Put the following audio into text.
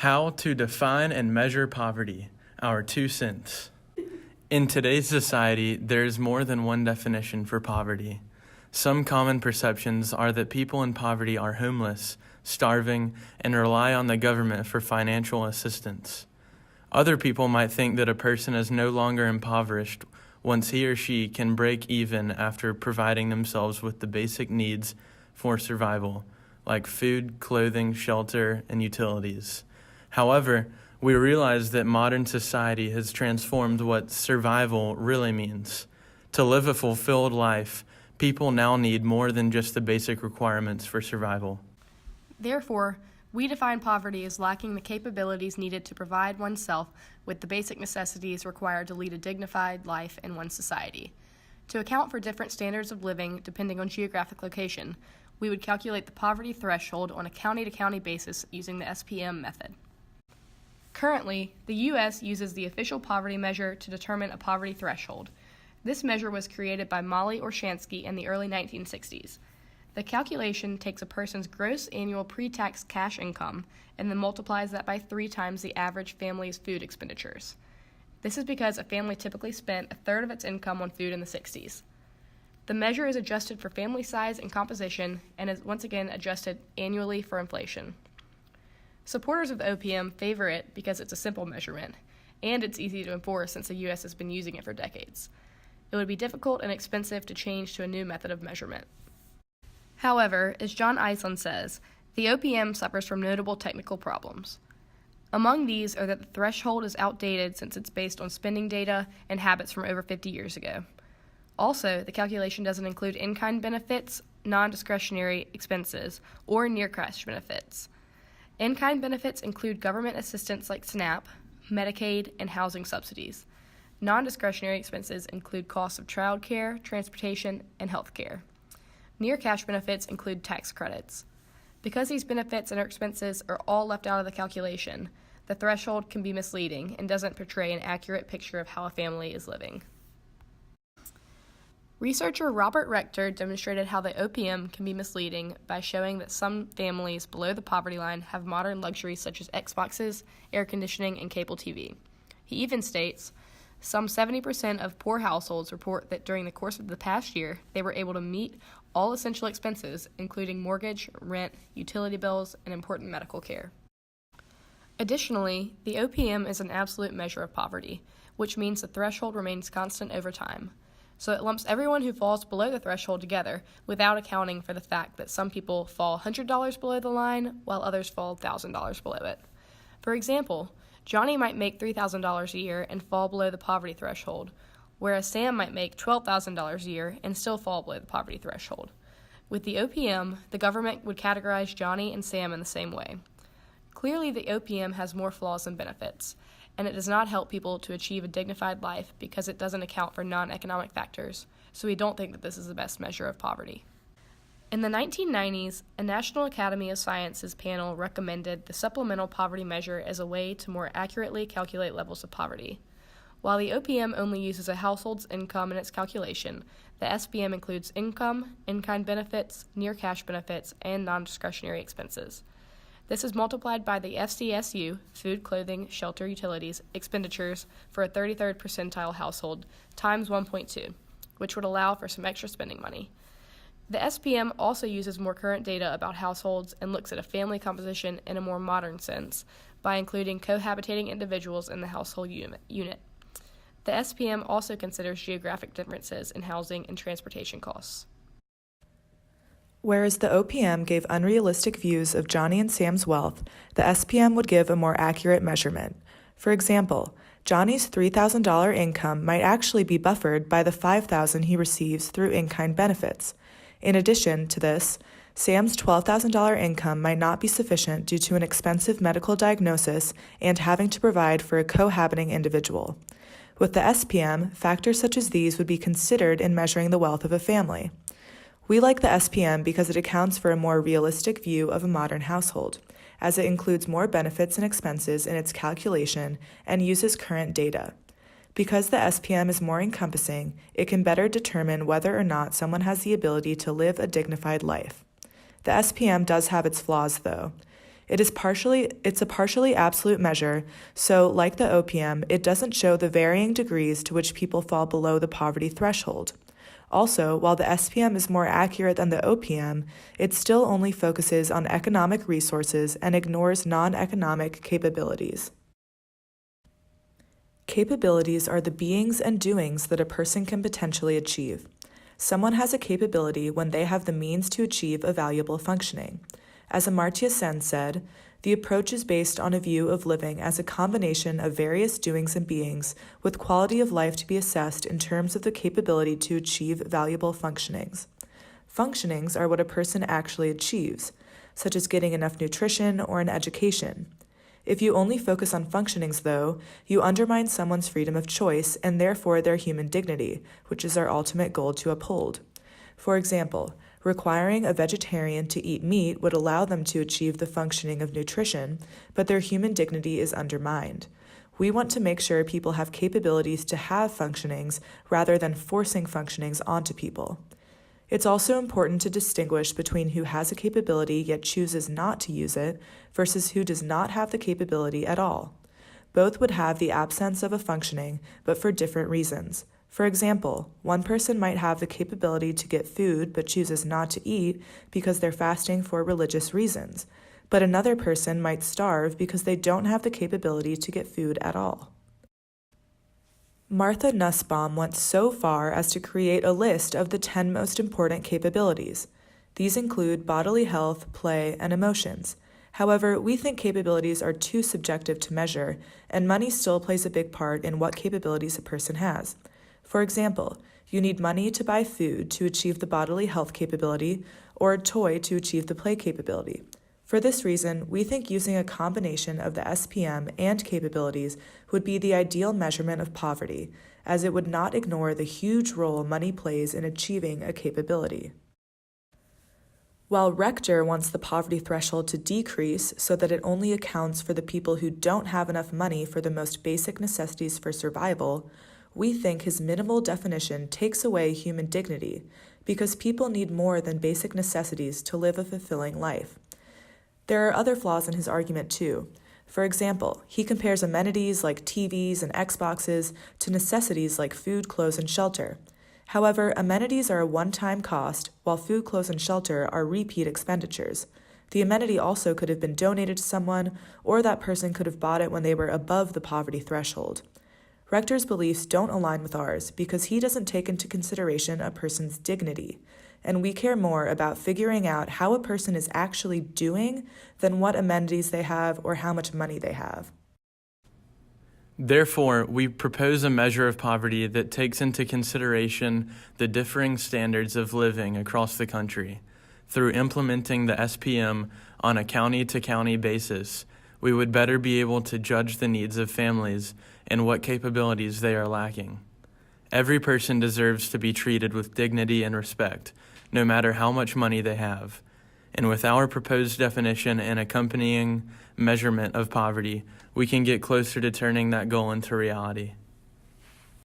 How to define and measure poverty, our 2 cents. In today's society, there's more than one definition for poverty. Some common perceptions are that people in poverty are homeless, starving, and rely on the government for financial assistance. Other people might think that a person is no longer impoverished once he or she can break even after providing themselves with the basic needs for survival, like food, clothing, shelter, and utilities. However, we realize that modern society has transformed what survival really means. To live a fulfilled life, people now need more than just the basic requirements for survival. Therefore, we define poverty as lacking the capabilities needed to provide oneself with the basic necessities required to lead a dignified life in one's society. To account for different standards of living depending on geographic location, we would calculate the poverty threshold on a county-to-county basis using the SPM method. Currently, the U.S. uses the official poverty measure to determine a poverty threshold. This measure was created by Molly Orshansky in the early 1960s. The calculation takes a person's gross annual pre-tax cash income and then multiplies that by 3 times the average family's food expenditures. This is because a family typically spent a third of its income on food in the 60s. The measure is adjusted for family size and composition and is once again adjusted annually for inflation. Supporters of the OPM favor it because it's a simple measurement, and it's easy to enforce since the U.S. has been using it for decades. It would be difficult and expensive to change to a new method of measurement. However, as John Iceland says, the OPM suffers from notable technical problems. Among these are that the threshold is outdated since it's based on spending data and habits from over 50 years ago. Also, the calculation doesn't include in-kind benefits, non-discretionary expenses, or near-cash benefits. In-kind benefits include government assistance like SNAP, Medicaid, and housing subsidies. Non-discretionary expenses include costs of child care, transportation, and health care. Near-cash benefits include tax credits. Because these benefits and expenses are all left out of the calculation, the threshold can be misleading and doesn't portray an accurate picture of how a family is living. Researcher Robert Rector demonstrated how the OPM can be misleading by showing that some families below the poverty line have modern luxuries such as Xboxes, air conditioning, and cable TV. He even states, some 70% of poor households report that during the course of the past year, they were able to meet all essential expenses, including mortgage, rent, utility bills, and important medical care. Additionally, the OPM is an absolute measure of poverty, which means the threshold remains constant over time. So it lumps everyone who falls below the threshold together without accounting for the fact that some people fall $100 below the line while others fall $1,000 below it. For example, Johnny might make $3,000 a year and fall below the poverty threshold, whereas Sam might make $12,000 a year and still fall below the poverty threshold. With the OPM, the government would categorize Johnny and Sam in the same way. Clearly, the OPM has more flaws than benefits, and it does not help people to achieve a dignified life because it doesn't account for non-economic factors, so we don't think that this is the best measure of poverty. In the 1990s, a National Academy of Sciences panel recommended the supplemental poverty measure as a way to more accurately calculate levels of poverty. While the OPM only uses a household's income in its calculation, the SPM includes income, in-kind benefits, near-cash benefits, and non-discretionary expenses. This is multiplied by the FCSU, food, clothing, shelter, utilities, expenditures for a 33rd percentile household times 1.2, which would allow for some extra spending money. The SPM also uses more current data about households and looks at a family composition in a more modern sense by including cohabitating individuals in the household unit. The SPM also considers geographic differences in housing and transportation costs. Whereas the OPM gave unrealistic views of Johnny and Sam's wealth, the SPM would give a more accurate measurement. For example, Johnny's $3,000 income might actually be buffered by the $5,000 he receives through in-kind benefits. In addition to this, Sam's $12,000 income might not be sufficient due to an expensive medical diagnosis and having to provide for a cohabiting individual. With the SPM, factors such as these would be considered in measuring the wealth of a family. We like the SPM because it accounts for a more realistic view of a modern household, as it includes more benefits and expenses in its calculation and uses current data. Because the SPM is more encompassing, it can better determine whether or not someone has the ability to live a dignified life. The SPM does have its flaws, though. It's a partially absolute measure, so like the OPM, it doesn't show the varying degrees to which people fall below the poverty threshold. Also, while the SPM is more accurate than the OPM, it still only focuses on economic resources and ignores non-economic capabilities. Capabilities are the beings and doings that a person can potentially achieve. Someone has a capability when they have the means to achieve a valuable functioning. As Amartya Sen said, the approach is based on a view of living as a combination of various doings and beings, with quality of life to be assessed in terms of the capability to achieve valuable functionings. Functionings are what a person actually achieves, such as getting enough nutrition or an education. If you only focus on functionings, though, you undermine someone's freedom of choice and therefore their human dignity, which is our ultimate goal to uphold. For example, requiring a vegetarian to eat meat would allow them to achieve the functioning of nutrition, but their human dignity is undermined. We want to make sure people have capabilities to have functionings rather than forcing functionings onto people. It's also important to distinguish between who has a capability yet chooses not to use it versus who does not have the capability at all. Both would have the absence of a functioning, but for different reasons. For example, one person might have the capability to get food but chooses not to eat because they're fasting for religious reasons, but another person might starve because they don't have the capability to get food at all. Martha Nussbaum went so far as to create a list of the 10 most important capabilities. These include bodily health, play, and emotions. However, we think capabilities are too subjective to measure, and money still plays a big part in what capabilities a person has. For example, you need money to buy food to achieve the bodily health capability, or a toy to achieve the play capability. For this reason, we think using a combination of the SPM and capabilities would be the ideal measurement of poverty, as it would not ignore the huge role money plays in achieving a capability. While Rector wants the poverty threshold to decrease so that it only accounts for the people who don't have enough money for the most basic necessities for survival, we think his minimal definition takes away human dignity, because people need more than basic necessities to live a fulfilling life. There are other flaws in his argument, too. For example, he compares amenities like TVs and Xboxes to necessities like food, clothes, and shelter. However, amenities are a one-time cost, while food, clothes, and shelter are repeat expenditures. The amenity also could have been donated to someone, or that person could have bought it when they were above the poverty threshold. Rector's beliefs don't align with ours because he doesn't take into consideration a person's dignity, and we care more about figuring out how a person is actually doing than what amenities they have or how much money they have. Therefore, we propose a measure of poverty that takes into consideration the differing standards of living across the country. Through implementing the SPM on a county-to-county basis, we would better be able to judge the needs of families and what capabilities they are lacking. Every person deserves to be treated with dignity and respect, no matter how much money they have. And with our proposed definition and accompanying measurement of poverty, we can get closer to turning that goal into reality.